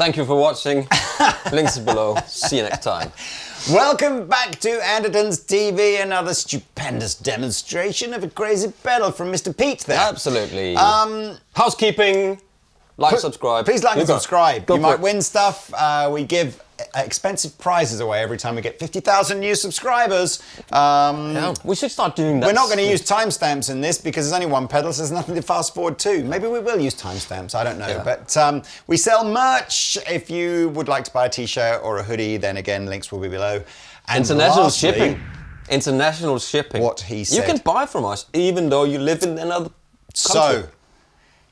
Thank you for watching. Links below. See you next time. Welcome back to Andertons TV, another stupendous demonstration of a crazy pedal from Mr. Pete there. Absolutely. Housekeeping. Like, subscribe. Please like and subscribe. You might it. win stuff. We give expensive prizes away every time we get 50,000 new subscribers. Yeah, we should start doing that. We're not going to use timestamps in this because there's only one pedal, so there's nothing to fast forward to. Maybe we will use timestamps, I don't know. Yeah. But we sell merch. If you would like to buy a t-shirt or a hoodie, then again, links will be below. And international lastly, shipping. International shipping. What he said. You can buy from us even though you live in another country. So,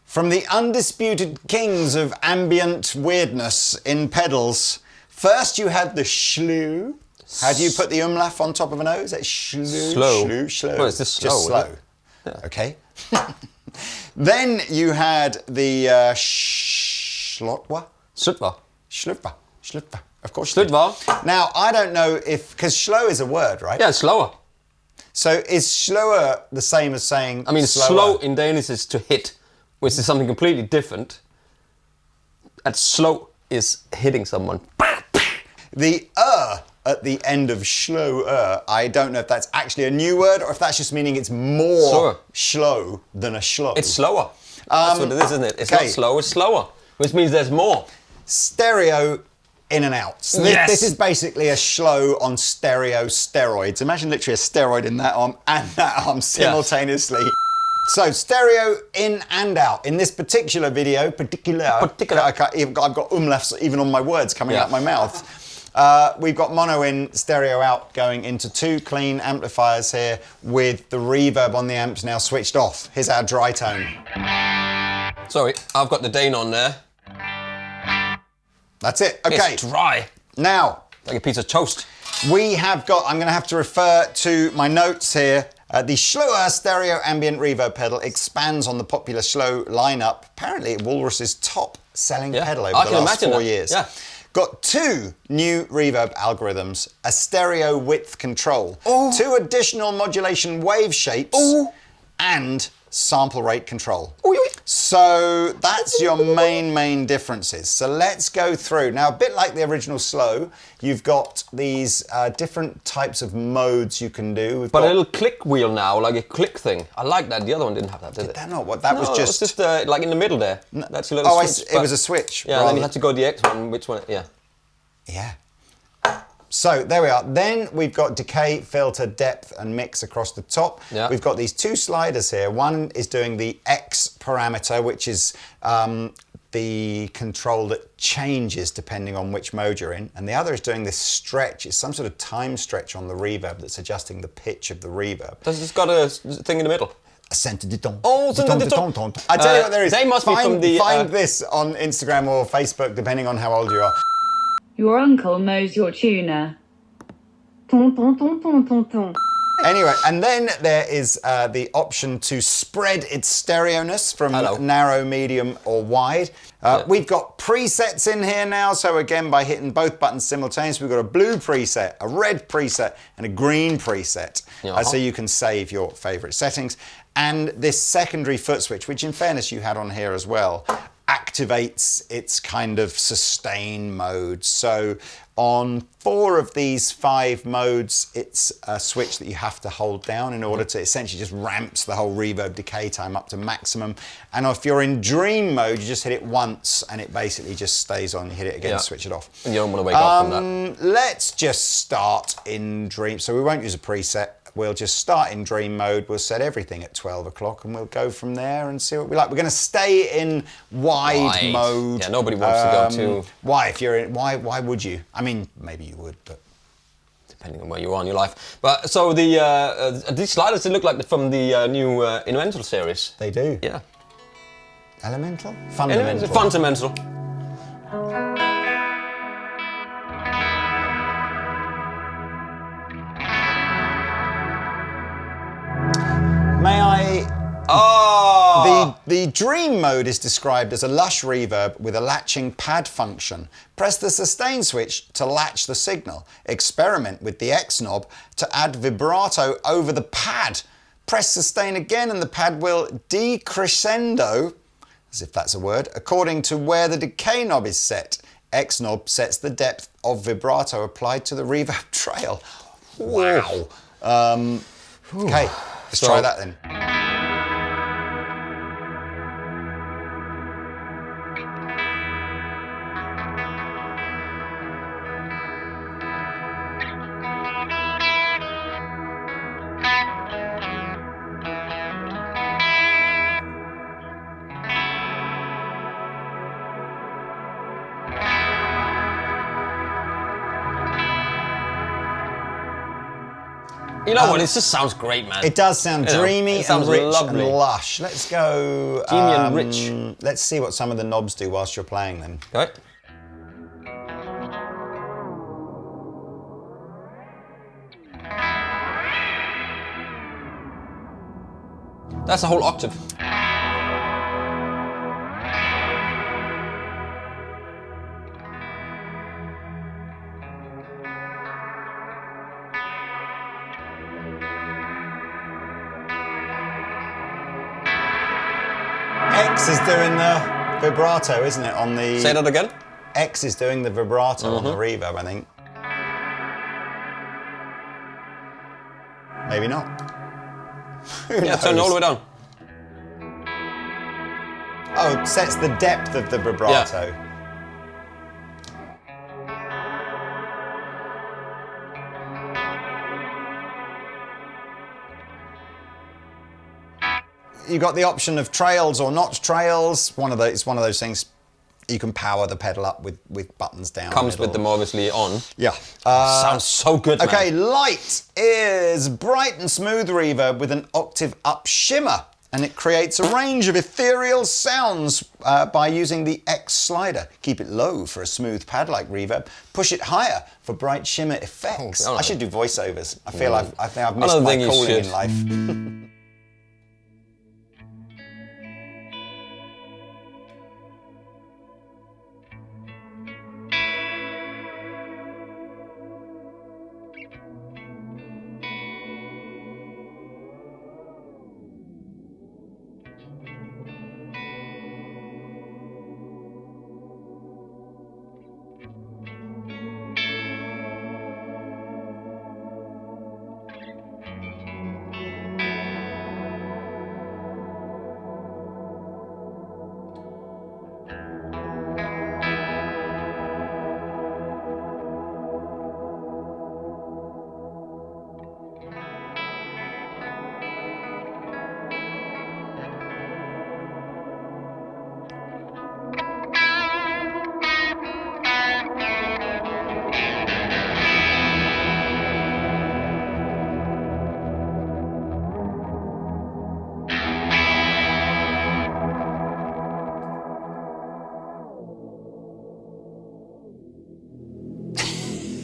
from the undisputed kings of ambient weirdness in pedals, first you had the SLO. How do you put the umlaut on top of an O? Is that SLO? Slow. Well, it's just slow. Just slow. Yeah. Okay. Then you had the Slöer. Slöer. Of course. Slöer. Now, I don't know if, because slow is a word, right? Yeah, it's slower. So is Slöer the same as saying I mean, slower? slow in Danish is to hit, which is something completely different. And slow is hitting someone. The at the end of Slöer, I don't know if that's actually a new word or if that's just meaning it's more slow than a slow. It's slower. That's what it is, isn't it? It's not slow, it's slower, which means there's more. Stereo in and out. So this is basically a slow on stereo steroids. Imagine literally a steroid in that arm and that arm simultaneously. Yeah. So, stereo in and out. In this particular video, I've got umlauts even on my words coming out my mouth. We've got mono in, stereo out, going into two clean amplifiers here with the reverb on the amps now switched off. Here's our dry tone. Sorry, I've got the Dane on there. That's it, okay. It's dry. Now, like a piece of toast. We have got, I'm going to have to refer to my notes here. The Slöer stereo ambient reverb pedal expands on the popular slow lineup. Apparently, Walrus's top-selling pedal over the last 4 years. Yeah. Got two new reverb algorithms, a stereo width control, two additional modulation wave shapes, and sample rate control. So that's your main differences. So let's go through. Now, a bit like the original slow, you've got these different types of modes you can do. But a little click wheel now, like a click thing. I like that. The other one didn't have that, did it? Did that not? What? That was just... It was just like in the middle there. That's a little switch. It was a switch. Yeah, and then you had to go the X one. Which one? Yeah. Yeah. So there we are. Then we've got decay, filter, depth, and mix across the top. Yeah. We've got these two sliders here. One is doing the X parameter, which is the control that changes depending on which mode you're in. And the other is doing this stretch. It's some sort of time stretch on the reverb that's adjusting the pitch of the reverb. Does this got a thing in the middle? A centre de ton. Oh, centre de ton. I tell you what there is. They must be from the... Find this on Instagram or Facebook, depending on how old you are. Your uncle knows your tuner. Ton, ton, ton, ton, ton, ton. Anyway, and then there is the option to spread its stereo-ness from narrow, medium, or wide. We've got presets in here now, so again, by hitting both buttons simultaneously, we've got a blue preset, a red preset, and a green preset. So you can save your favorite settings. And this secondary foot switch, which in fairness you had on here as well, activates its kind of sustain mode. So on 4 of these 5 modes, it's a switch that you have to hold down in order to essentially just ramps the whole reverb decay time up to maximum. And if you're in dream mode, you just hit it once and it basically just stays on. You hit it again, switch it off. And you don't want to wake up from that. Let's just start in dream. So we won't use a preset. We'll just start in dream mode. We'll set everything at 12 o'clock and we'll go from there and see what we like. We're going to stay in wide mode. Yeah, nobody wants to go to... Why? If you're in, why would you? I mean, maybe you would, but... Depending on where you are in your life. But so these sliders, they look like from the new Elemental series. They do? Yeah. Elemental? Fundamental. Fundamental. May I... The dream mode is described as a lush reverb with a latching pad function. Press the sustain switch to latch the signal. Experiment with the X knob to add vibrato over the pad. Press sustain again and the pad will decrescendo, as if that's a word, according to where the decay knob is set. X knob sets the depth of vibrato applied to the reverb trail. Wow. Okay, let's try that then. You know what? It just sounds great, man. It does sound dreamy and rich lovely. and lush. Let's go. Dreamy and rich. Let's see what some of the knobs do whilst you're playing then. Okay. That's a whole octave. X is doing the vibrato, isn't it? On the Say that again. X is doing the vibrato on the reverb, I think. Maybe not. Who knows? Turn it all the way down. Oh, it sets the depth of the vibrato. Yeah. You got the option of trails or not trails. It's one of those things. You can power the pedal up with buttons down. Comes with them obviously on. Yeah. Sounds so good, man. Okay, light is bright and smooth reverb with an octave up shimmer, and it creates a range of ethereal sounds by using the X slider. Keep it low for a smooth pad-like reverb. Push it higher for bright shimmer effects. Oh, I should do voiceovers. I feel I think I've missed don't my think you calling should. in life.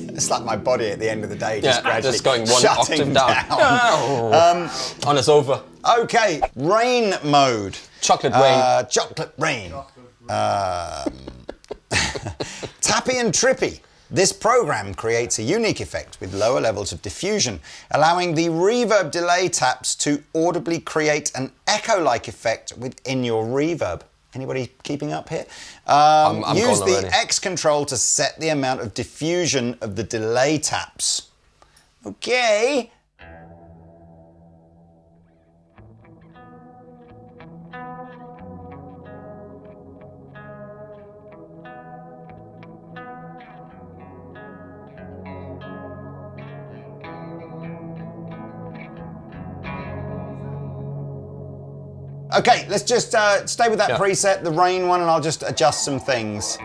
It's like my body at the end of the day just gradually just going one shutting octave down. On the sofa. Okay, rain mode. Chocolate rain. Chocolate rain. Tappy and trippy. This program creates a unique effect with lower levels of diffusion, allowing the reverb delay taps to audibly create an echo-like effect within your reverb. Anybody keeping up here? I'm Use gone the already. X control to set the amount of diffusion of the delay taps. Okay. Okay, let's just stay with that preset, the rain one, and I'll just adjust some things.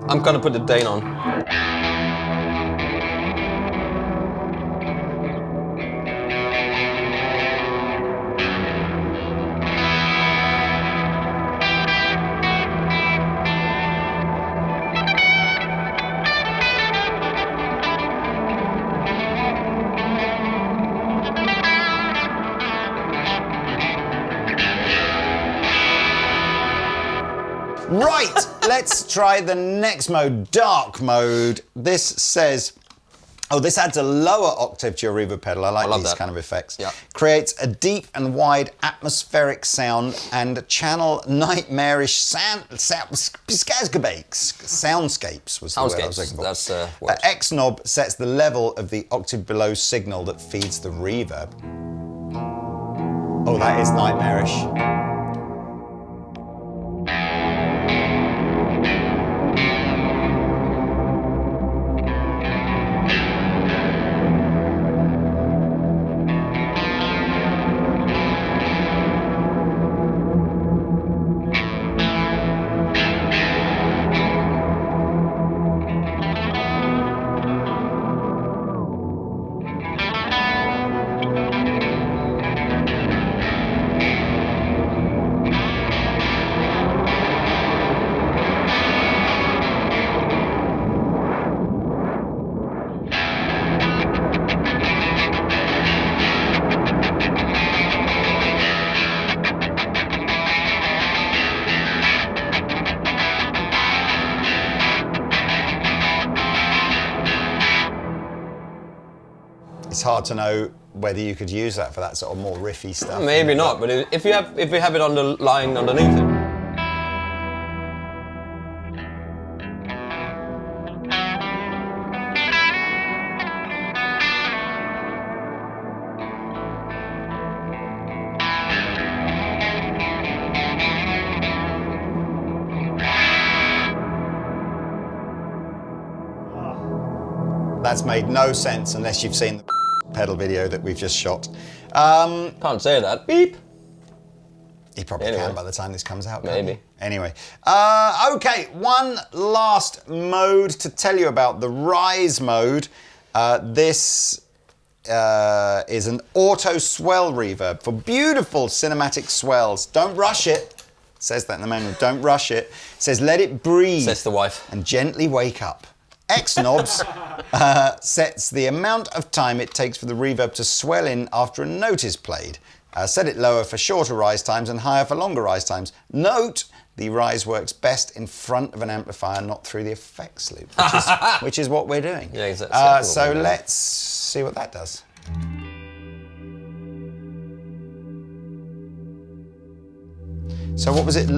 I'm gonna put the Dane on. Right, Let's try the next mode, dark mode. This says, oh, this adds a lower octave to your reverb pedal. I like these kind of effects. Yeah. Creates a deep and wide atmospheric sound and channel nightmarish soundscapes was the word I was looking for. That's X knob sets the level of the octave below signal that feeds the reverb. Oh, that is nightmarish. It's hard to know whether you could use that for that sort of more riffy stuff. Maybe not, but if you have it lying underneath it. That's made no sense unless you've seen the pedal video that we've just shot. Can't say that. Beep. You probably can by the time this comes out. Maybe. Anyway. Okay, one last mode to tell you about, the Rise mode. This is an auto swell reverb for beautiful cinematic swells. Don't rush it. It says that in the manual. Don't rush it. It says let it breathe. Says the wife. And gently wake up. X knobs sets the amount of time it takes for the reverb to swell in after a note is played. Set it lower for shorter rise times and higher for longer rise times. Note, the rise works best in front of an amplifier, not through the effects loop, which is what we're doing. Yeah, exactly. So let's see what that does. So what was it?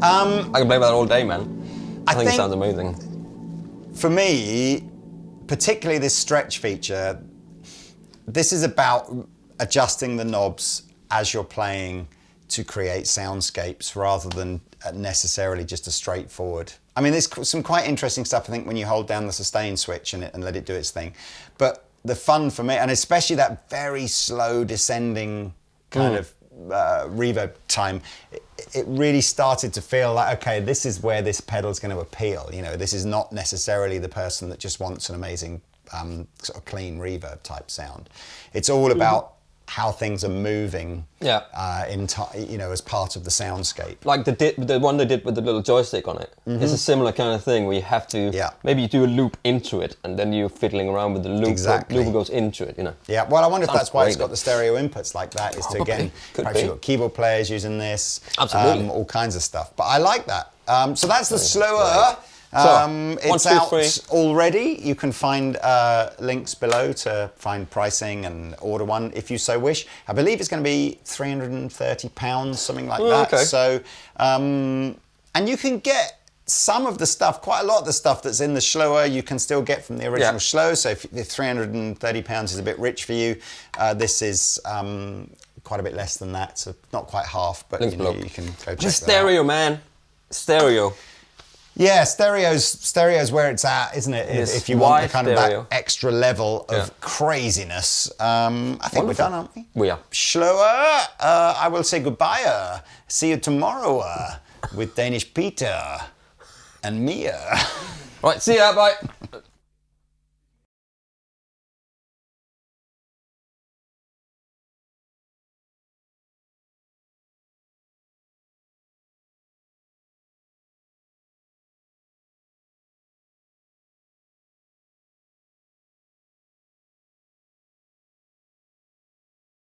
I can play with that all day, man. I think it sounds amazing. For me, particularly this stretch feature, this is about adjusting the knobs as you're playing to create soundscapes rather than necessarily just a straightforward. I mean, there's some quite interesting stuff, I think, when you hold down the sustain switch and let it do its thing. But the fun for me, and especially that very slow descending kind of reverb time, it really started to feel like, okay, this is where this pedal's going to appeal. You know, this is not necessarily the person that just wants an amazing sort of clean reverb type sound. It's all about how things are moving, as part of the soundscape. Like the one they did with the little joystick on it. It's a similar kind of thing where you have to maybe you do a loop into it, and then you're fiddling around with the loop. Exactly. The loop goes into it, you know. Yeah. Well, I wonder if that's why it's got the stereo inputs like that. Is to again, Could perhaps be. you've got keyboard players using this. Absolutely. All kinds of stuff. But I like that. So that's the Slöer. It's 1, 2, out 3. already. You can find links below to find pricing and order one if you so wish. I believe it's going to be £330, something like that. Okay. So, and you can get some of the stuff, quite a lot of the stuff that's in the Slöer, you can still get from the original Slöer. So if £330 is a bit rich for you, this is quite a bit less than that. So not quite half, but you can go check that out. Just stereo, man. Stereo. Yeah, stereo's where it's at, isn't it? If you want the kind of that extra level of craziness. I think we're done, aren't we? We are. Slöer, I will say goodbye. See you tomorrow with Danish Peter and Mia. Right, see ya, bye.